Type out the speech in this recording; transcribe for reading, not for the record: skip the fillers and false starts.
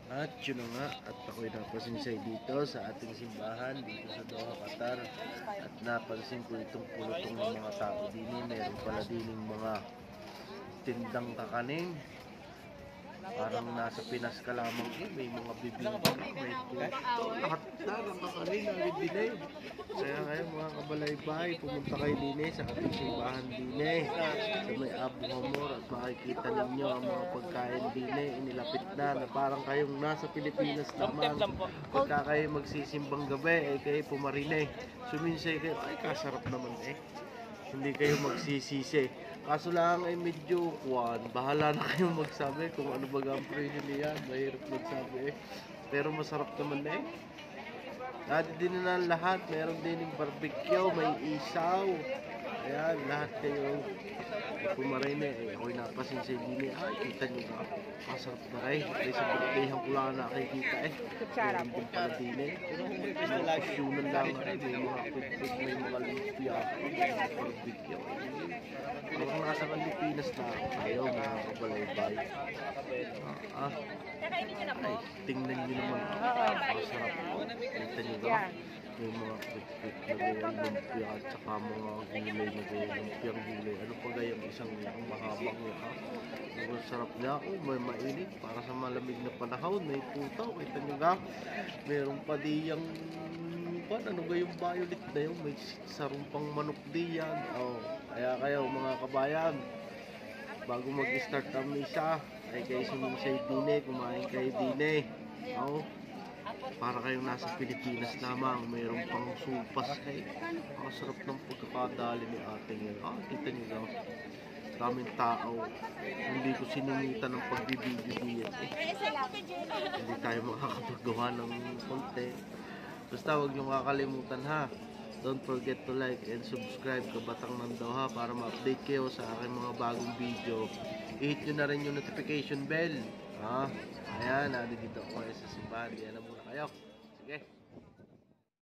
At yun na nga, at ako'y napasinsay dito sa ating simbahan dito sa Doha, Qatar. At napansin ko itong pulutong ng mga tao din. Meron pala dining mga tindang kakaning. Parang nasa Pinas ka lamang may mga bibingka, may puto, lahat na ng kakanin na din. Kaya ngayon mga kabalaybay, pumunta kayo din sa ating simbahan din sa may Abu Hamor at makikita ninyo ang mga pagkain din inilapit na parang kayong nasa Pilipinas naman. Pagka kayo magsisimbang gabi, kayo pumarine. Suminsay kayo, ay kasarap naman hindi kayo magsisisi. Kaso lang ay medyo bahala na kayong magsabi kung ano ba ang presyo niya. Mahirap magsabi pero masarap naman Dati din na lahat, meron din yung barbecue, may isaw. Ayan, lahat kayo pumarine. Ako'y napasinsa din ay kita nyo na ako. Masarap na ay sa birthdayhan ko lang nakikita meron din pala din Fusyunan lang may mga pit-pit, may mga lumpia, may mga barbecue. Parang nasa Pilipinas na kayo mga kabalaybay. Ay, tingnan nyo naman. Masarap po. Kita nyo ba? May mga pit-pit na gayang lumpia at saka mga gulay na gayang lumpiang gulay. Ano pa gayang isang mahabang niya Ang sarap niya. May mainit para sa malamig na panahon. May putaw. Kita nyo ba? Meron pa diyang ano gayong violet na yun. May sarumpang manok diyan. Kaya kayo mga kabayan, bago mag-start ang misa, ay kayo suminsay din kumain kayo din para kayong nasa Pilipinas lamang. Mayroon pang supas ang sarap ng pagkakadali ni ating yan. Kita nyo lang, daming tao. Hindi ko siningitan ng pagbibideo diyan hindi tayo makakapagawa ng konti. Basta huwag nyo kakalimutan don't forget to like and subscribe Kabatang ng Doha para ma-update kayo sa aking mga bagong video. I-hit nyo na rin yung notification bell. Ayan, dito ako sa simbahan. Diyan na muna kayo. Sige.